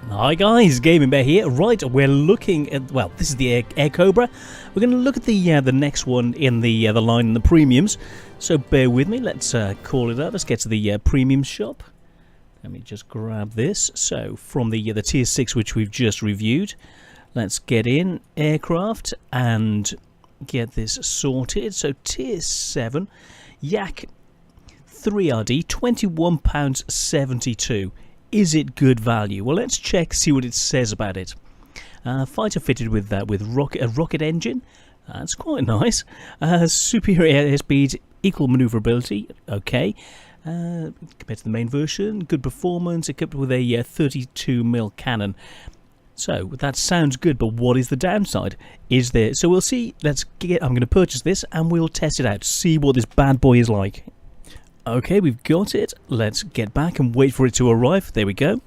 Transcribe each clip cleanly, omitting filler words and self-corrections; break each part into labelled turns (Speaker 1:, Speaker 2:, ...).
Speaker 1: Hi guys, Gaming Bear here. Right, we're looking at, well, this is the Air Cobra. We're going to look at the next one in the line in the premiums. So bear with me. Let's call it out. Let's get to the premium shop. Let me just grab this. So from the tier 6, which we've just reviewed, let's get in aircraft and get this sorted. So tier 7, Yak-3RD, £21.72. Is it good value? Well, let's check, see what it says about it. Fighter fitted with a rocket engine. That's quite nice. Superior airspeed, equal maneuverability. Okay. Compared to the main version, good performance, equipped with a 32mm cannon. So that sounds good, but what is the downside? Is there? So we'll see. I'm going to purchase this and we'll test it out. See what this bad boy is like. Okay, we've got it. Let's get back and wait for it to arrive. There we go.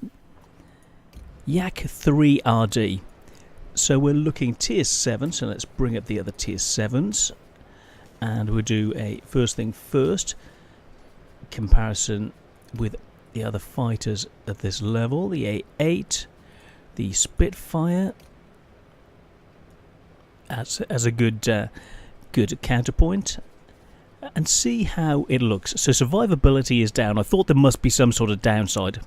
Speaker 1: Yak-3RD. So we're looking tier 7. So let's bring up the other tier 7s. And we'll do a first thing first. Comparison with the other fighters at this level. The A8. The Spitfire. As a good counterpoint. And see how it looks. So survivability is down. I thought there must be some sort of downside.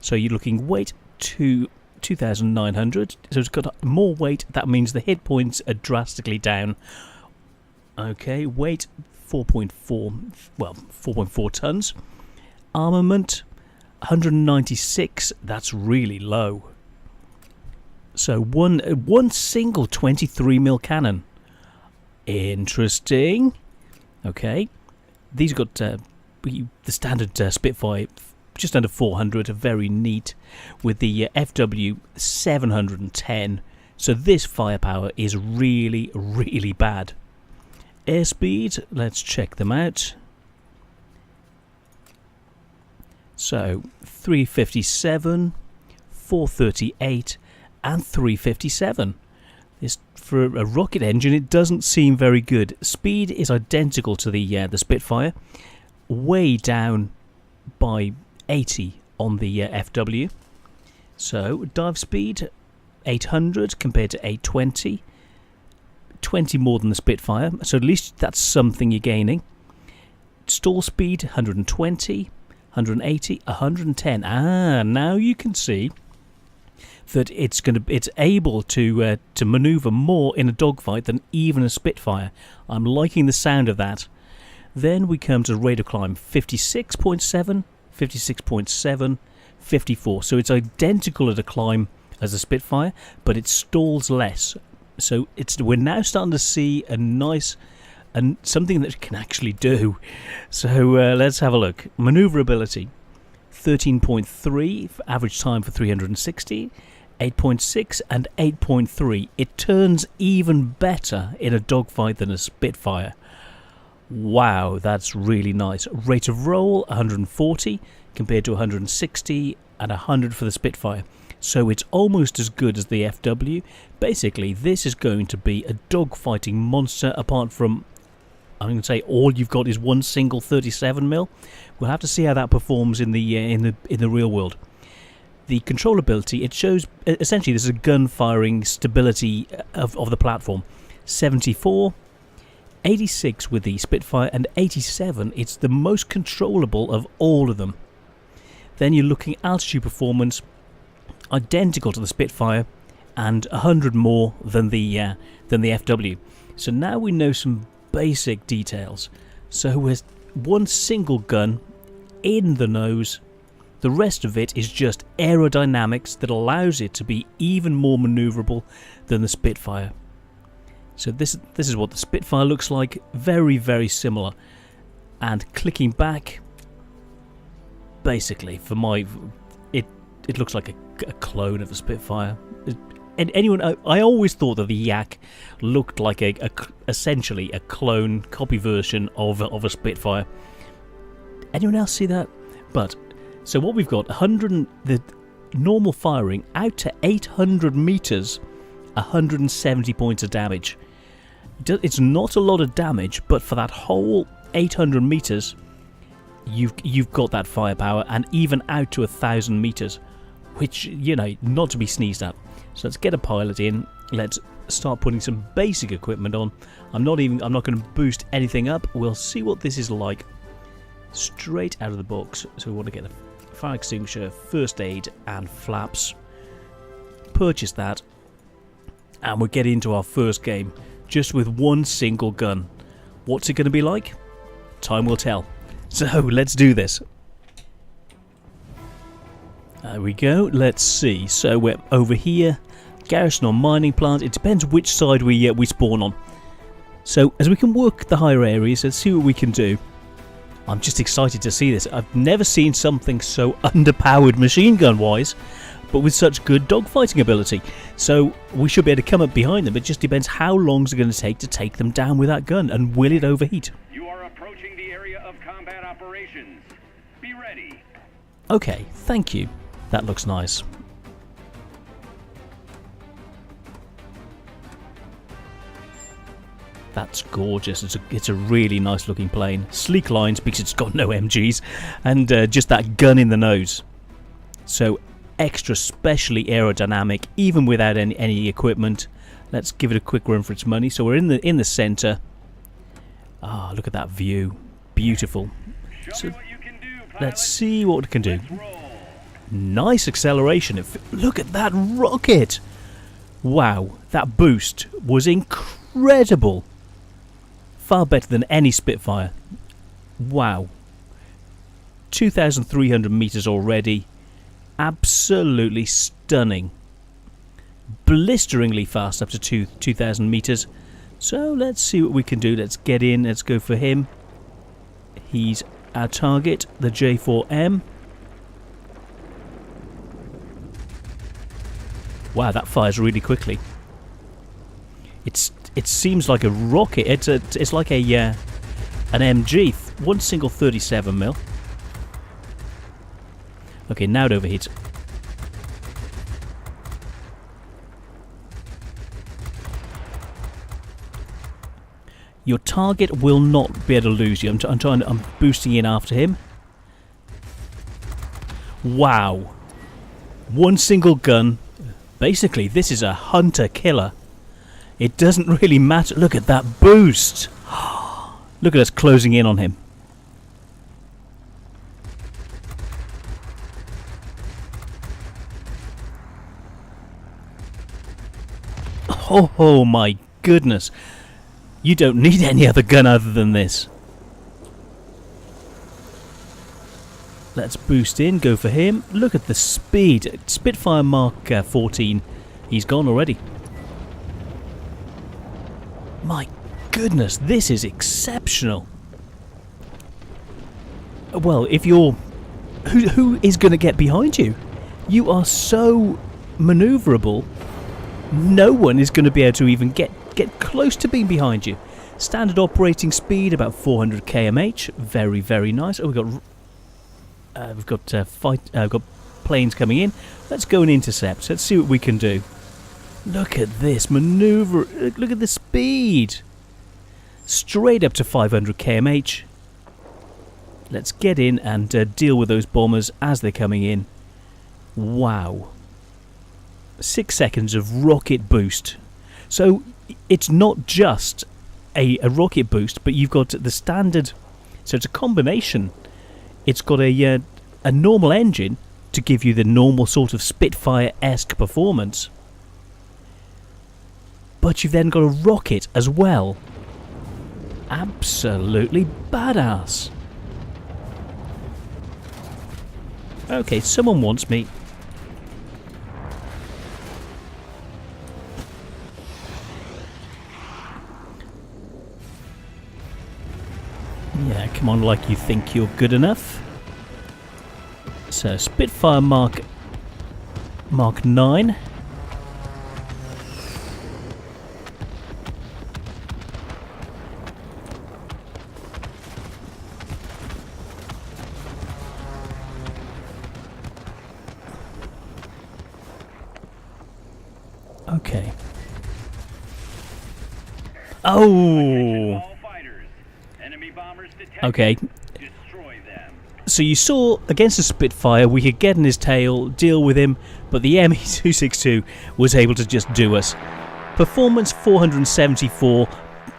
Speaker 1: So you're looking weight to 2,900. So it's got more weight. That means the hit points are drastically down. Okay, weight 4.4 tons. Armament 196. That's really low. So one single 23mm cannon. Interesting. Okay, these got the standard Spitfire, just under 400, very neat, with the FW 710. So this firepower is really, really bad. Airspeed, let's check them out. So 357, 438, and 357. For a rocket engine, it doesn't seem very good. Speed is identical to the Spitfire, way down by 80 on the FW. So dive speed 800 compared to 820, 20 more than the Spitfire. So at least that's something you're gaining. Stall speed 120, 180, 110. Now you can see that it's able to maneuver more in a dogfight than even a Spitfire. I'm liking the sound of that. Then we come to rate of climb 56.7, 56.7, 54. So it's identical at a climb as a Spitfire, but it stalls less. So we're now starting to see a nice and something that it can actually do. So let's have a look. Maneuverability 13.3, average time for 360. 8.6 and 8.3. It turns even better in a dogfight than a Spitfire. Wow, that's really nice. Rate of roll 140 compared to 160 and 100 for the Spitfire. So it's almost as good as the FW. Basically, this is going to be a dogfighting monster. Apart from, I'm going to say, all you've got is one single 37mm. We'll have to see how that performs in the real world. The controllability, it shows essentially this is a gun firing stability of the platform. 74, 86 with the Spitfire, and 87. It's the most controllable of all of them. Then you're looking altitude performance, identical to the Spitfire, and 100 more than the FW. So now we know some basic details. So with one single gun in the nose. The rest of it is just aerodynamics that allows it to be even more maneuverable than the Spitfire. So this is what the Spitfire looks like. Very, very similar. And clicking back, basically, for it looks like a clone of a Spitfire. And I always thought that the Yak looked like essentially a clone copy version of a Spitfire. Anyone else see that? But so what we've got, the normal firing out to 800 meters, 170 points of damage. It's not a lot of damage, but for that whole 800 meters, you've got that firepower, and even out to 1,000 meters. which, you know, not to be sneezed at. So let's get a pilot in. Let's start putting some basic equipment on. I'm not going to boost anything up. We'll see what this is like straight out of the box. So we want to get a fire extinguisher, first aid, and flaps. Purchase that, and we'll get into our first game just with one single gun. What's it going to be like? Time will tell. So let's do this. There we go. Let's see. So we're over here. Garrison or mining plant. It depends which side we spawn on. So as we can work the higher areas, let's see what we can do. I'm just excited to see this. I've never seen something so underpowered machine gun wise, but with such good dogfighting ability. So we should be able to come up behind them. It just depends how long it's going to take them down with that gun, and will it overheat?
Speaker 2: You are approaching the area of combat operations. Be ready.
Speaker 1: Okay, thank you. That looks nice. That's gorgeous. It's a really nice looking plane. Sleek lines because it's got no MGs, and just that gun in the nose. So extra specially aerodynamic, even without any equipment. Let's give it a quick run for its money. So we're in the center. Ah, look at that view. Beautiful. So let's see what it can do. Nice acceleration. Look at that rocket. Wow, that boost was incredible. Far better than any Spitfire. Wow. 2,300 meters already. Absolutely stunning. Blisteringly fast up to 2,000 meters. So let's see what we can do. Let's get in. Let's go for him. He's our target, the J4M. Wow, that fires really quickly. It seems like a rocket. It's like an MG. One single 37mm. Okay, now it overheats. Your target will not be able to lose you. I'm boosting in after him. Wow. One single gun. Basically, this is a hunter-killer. It doesn't really matter. Look at that boost. Look at us closing in on him. Oh my goodness. You don't need any other gun other than this. Let's boost in, go for him. Look at the speed. Spitfire Mark 14. He's gone already. My goodness, this is exceptional. Well, if you're... Who is going to get behind you? You are so manoeuvrable. No one is going to be able to even get close to being behind you. Standard operating speed, about 400 km/h. Very, very nice. Oh, we've got planes coming in. Let's go and intercept. Let's see what we can do. Look at this maneuver. Look at the speed. Straight up to 500 km/h. Let's get in and deal with those bombers as they're coming in. Wow. 6 seconds of rocket boost. So it's not just a rocket boost, but you've got the standard. So it's a combination. It's got a normal engine to give you the normal sort of Spitfire-esque performance. But you've then got a rocket as well. Absolutely badass. Okay, someone wants me. Yeah, come on, like you think you're good enough. So, Spitfire Mark 9. Okay. Oh. Okay. So you saw against the Spitfire we could get in his tail, deal with him, but the ME-262 was able to just do us. Performance 474,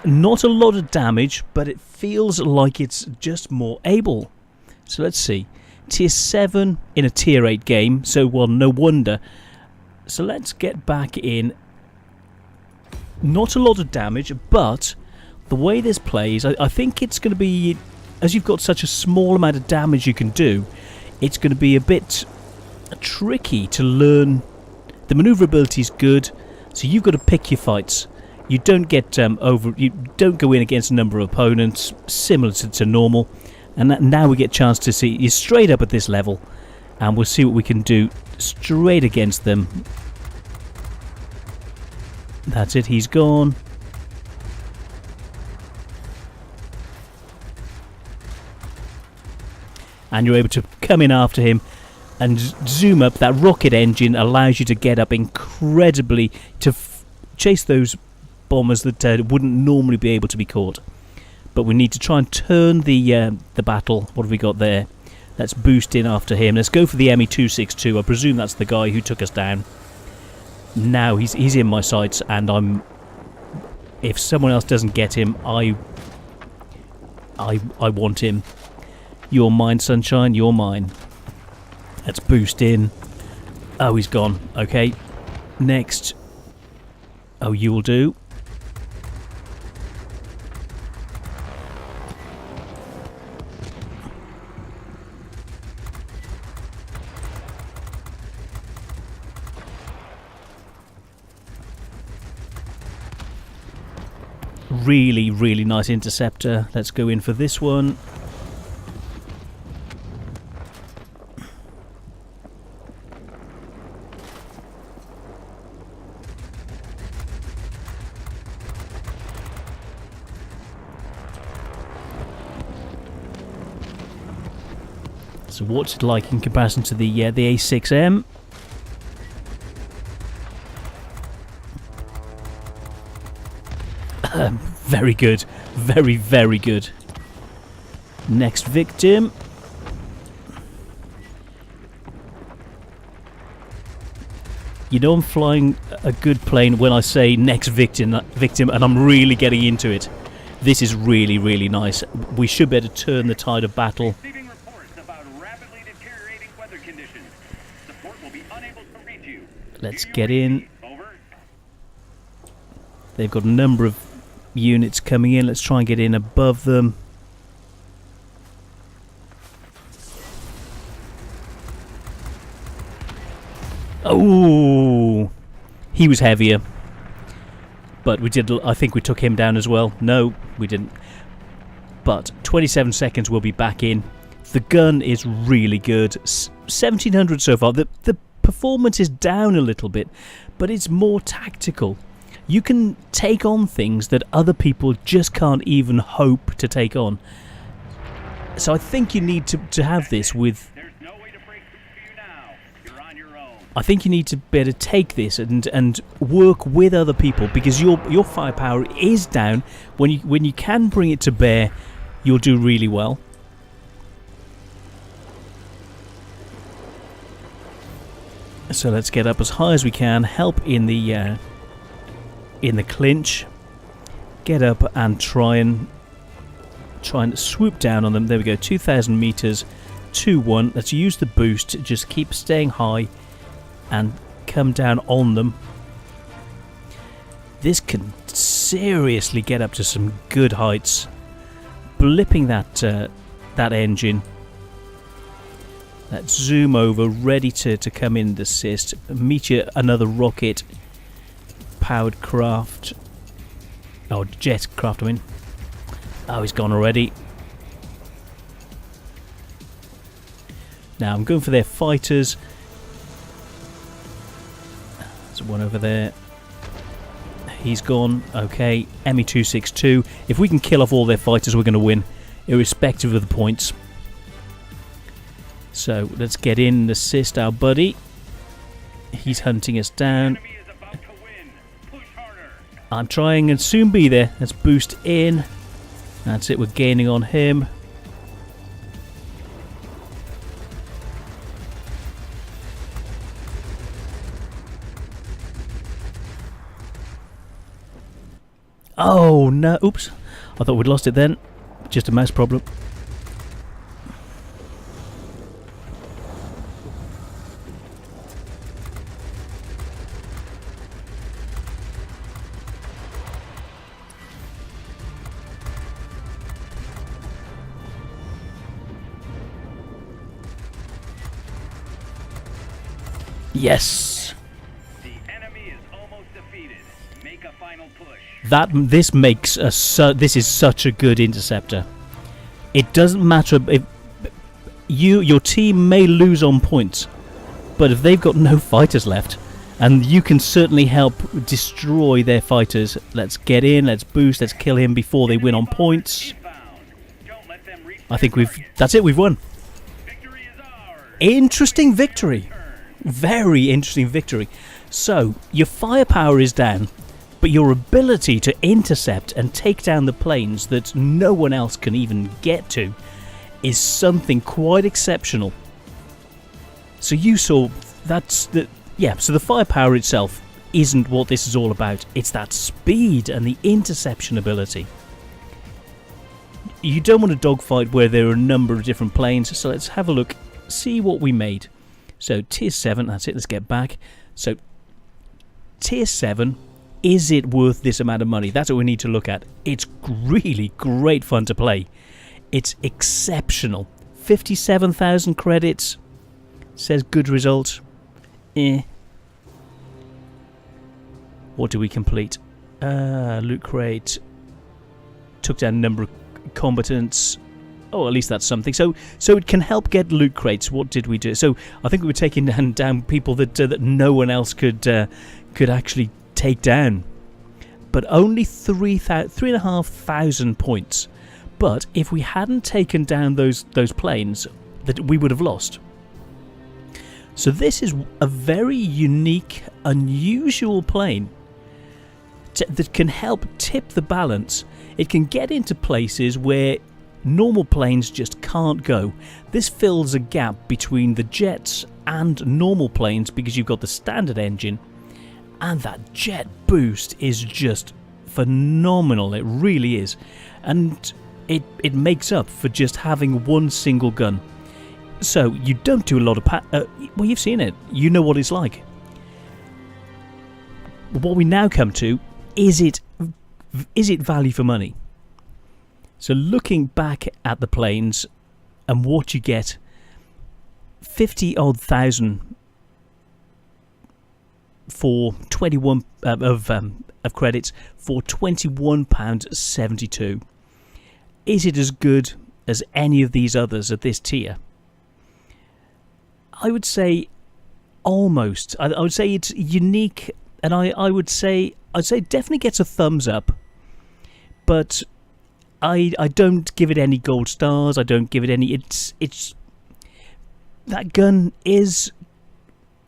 Speaker 1: not a lot of damage, but it feels like it's just more able. So let's see. Tier 7 in a Tier 8 game, so well, no wonder. So let's get back in. Not a lot of damage, but the way this plays, I think it's going to be, as you've got such a small amount of damage you can do, it's going to be a bit tricky to learn. The maneuverability is good, so you've got to pick your fights. You don't get you don't go in against a number of opponents similar to normal. And now we get a chance to see you straight up at this level, and we'll see what we can do straight against them. That's it, he's gone. And you're able to come in after him and zoom up. That rocket engine allows you to get up incredibly to chase those bombers that wouldn't normally be able to be caught. But we need to try and turn the battle. What have we got there? Let's boost in after him. Let's go for the ME-262. I presume that's the guy who took us down. Now he's in my sights, and if someone else doesn't get him, I want him. You're mine, sunshine. You're mine. Let's boost in. Oh, he's gone. Okay. Next. Oh, you will do. Really, really nice interceptor. Let's go in for this one. So what's it like in comparison to the A6M? Very good. Very, very good. Next victim. You know I'm flying a good plane when I say next victim, and I'm really getting into it. This is really, really nice. We should be able to turn the tide of battle.
Speaker 2: Receiving reports about rapidly deteriorating weather conditions. Support will be unable to reach you.
Speaker 1: Let's get in.
Speaker 2: Over.
Speaker 1: They've got a number of units coming in. Let's try and get in above them. Oh, he was heavier, but we did. I think we took him down as well. No, we didn't. But 27 seconds, we'll be back in. The gun is really good. 1700 so far. The performance is down a little bit, but it's more tactical. You can take on things that other people just can't even hope to take on. So I think you need to have this with...
Speaker 2: There's no way to break through for you now. You're on your own.
Speaker 1: I think you need to be able to take this and work with other people, because your firepower is down. When you can bring it to bear, you'll do really well. So let's get up as high as we can. Help in the clinch. Get up and try and swoop down on them. There we go. 2,000 meters. 2-1. Let's use the boost. Just keep staying high and come down on them. This can seriously get up to some good heights. Blipping that engine. Let's zoom over, ready to come in and assist. Meet you another rocket powered craft. Oh, jet craft, I mean. Oh, he's gone already. Now I'm going for their fighters. There's one over there. He's gone. Okay, ME-262. If we can kill off all their fighters, we're going to win, irrespective of the points. So let's get in and assist our buddy. He's hunting us down.
Speaker 2: Enemy is about to win. Push harder.
Speaker 1: I'm trying and soon be there. Let's boost in. That's it, we're gaining on him. Oh, no. Oops. I thought we'd lost it then. Just a mouse problem. Yes.
Speaker 2: The enemy is almost defeated. Make a final push.
Speaker 1: This makes this is such a good interceptor. It doesn't matter if your team may lose on points, but if they've got no fighters left, and you can certainly help destroy their fighters. Let's get in, let's boost, let's kill him before they win on points. I think that's it, we've won.
Speaker 2: Victory is ours.
Speaker 1: Interesting victory. Very interesting victory. So, your firepower is down, but your ability to intercept and take down the planes that no one else can even get to is something quite exceptional. So you saw so the firepower itself isn't what this is all about. It's that speed and the interception ability. You don't want a dogfight where there are a number of different planes, so let's have a look, see what we made. So tier 7, that's it, let's get back. So tier 7, is it worth this amount of money? That's what we need to look at. It's really great fun to play. It's exceptional. 57,000 credits. Says good result. What do we complete? Loot crate. Took down a number of combatants. Oh, at least that's something. So it can help get loot crates. What did we do? So I think we were taking down people that no one else could actually take down. But only 3,500 points. But if we hadn't taken down those planes, that we would have lost. So this is a very unique, unusual plane that can help tip the balance. It can get into places where normal planes just can't go. This fills a gap between the jets and normal planes because you've got the standard engine, and that jet boost is just phenomenal. It really is. And it makes up for just having one single gun. So you don't do a lot of well, you've seen it. You know what it's like. What we now come to, is it value for money? So looking back at the planes and what you get, 50-odd thousand for 21 of credits for £21.72. Is it as good as any of these others at this tier? I would say almost. I would say it's unique, and I'd say it definitely gets a thumbs up. But I don't give it any gold stars. I don't give it any. It's that gun is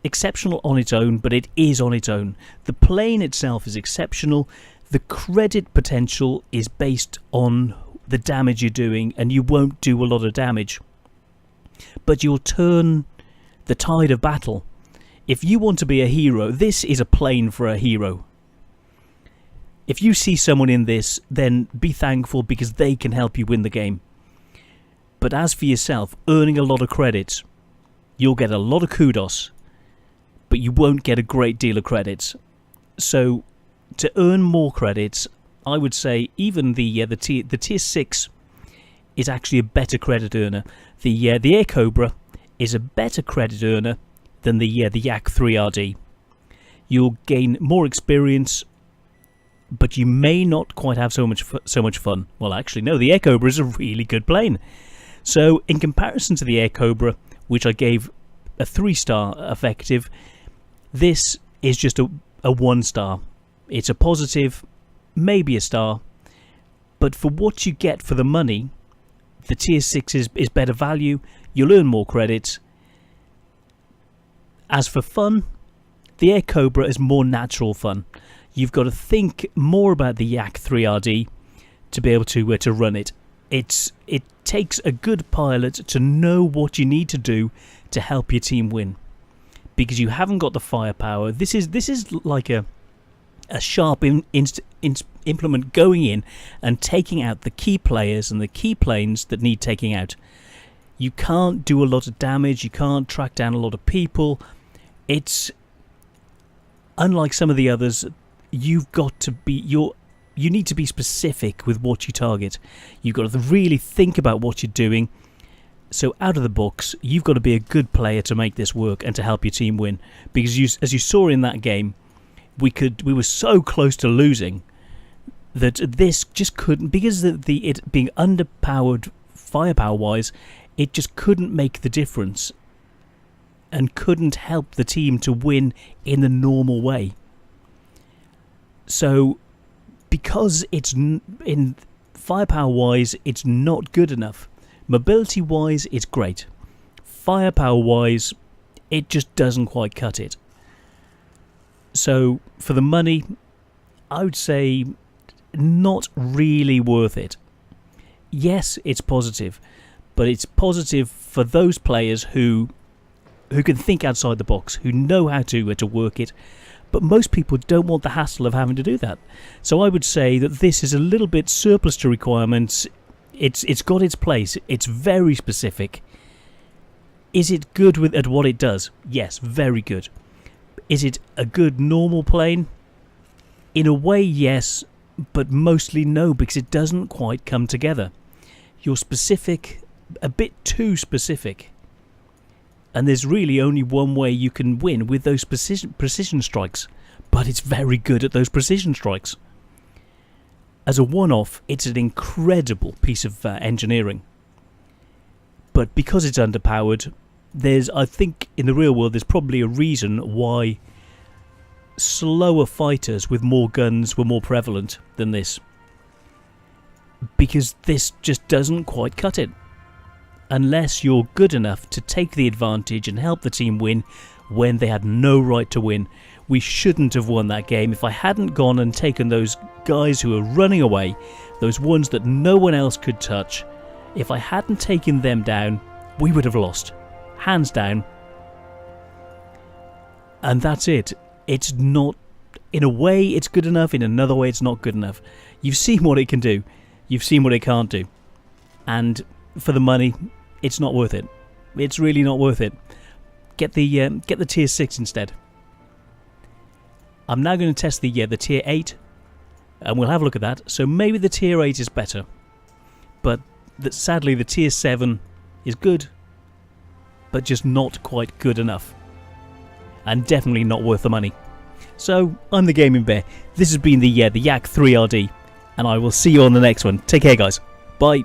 Speaker 1: exceptional on its own, but it is on its own. The plane itself is exceptional. The credit potential is based on the damage you're doing, and you won't do a lot of damage, but you'll turn the tide of battle. If you want to be a hero, this is a plane for a hero. If you see someone in this, then be thankful because they can help you win the game. But as for yourself, earning a lot of credits, you'll get a lot of kudos, but you won't get a great deal of credits. So to earn more credits, I would say even the tier 6 is actually a better credit earner. The Air Cobra is a better credit earner than the Yak-3RD. You'll gain more experience, but you may not quite have so much fun. Well, actually, no. The Air Cobra is a really good plane. So in comparison to the Air Cobra, which I gave a 3-star effective, this is just a 1-star. It's a positive, maybe a star, but for what you get for the money, the tier 6 is better value. You'll earn more credits. As for fun, the Air Cobra is more natural fun. You've got to think more about the Yak-3RD to be able to run it. It takes a good pilot to know what you need to do to help your team win, because you haven't got the firepower. This is like a sharp implement going in and taking out the key players and the key planes that need taking out. You can't do a lot of damage, you can't track down a lot of people. It's unlike some of the others. You've got to be you need to be specific with what you target. You've got to really think about what you're doing. So out of the box, you've got to be a good player to make this work and to help your team win. Because as you saw in that game, we were so close to losing that this just couldn't, because it being underpowered firepower wise, it just couldn't make the difference and couldn't help the team to win in the normal way. So because it's in firepower wise, it's not good enough. Mobility wise, it's great. Firepower wise, it just doesn't quite cut it. So for the money, I would say not really worth it. Yes, it's positive, but it's positive for those players who can think outside the box, who know how to work it. But most people don't want the hassle of having to do that. So I would say that this is a little bit surplus to requirements. It's got its place. It's very specific. Is it good at what it does? Yes, very good. Is it a good normal plane? In a way, yes, but mostly no, because it doesn't quite come together. You're specific, a bit too specific. And there's really only one way you can win with those precision strikes. But it's very good at those precision strikes. As a one-off, it's an incredible piece of engineering. But because it's underpowered, I think in the real world there's probably a reason why slower fighters with more guns were more prevalent than this. Because this just doesn't quite cut it. Unless you're good enough to take the advantage and help the team win when they had no right to win. We shouldn't have won that game. If I hadn't gone and taken those guys who were running away, those ones that no one else could touch, if I hadn't taken them down, we would have lost. Hands down. And that's it. It's not, in a way it's good enough, in another way it's not good enough. You've seen what it can do. You've seen what it can't do. And for the money, it's not worth it. It's really not worth it. Get the tier 6 instead. I'm now going to test the tier 8, and we'll have a look at that. So maybe the tier 8 is better, but sadly the tier 7 is good, but just not quite good enough, and definitely not worth the money. So I'm the Gaming Bear. This has been the Yak-3RD, and I will see you on the next one. Take care, guys. Bye.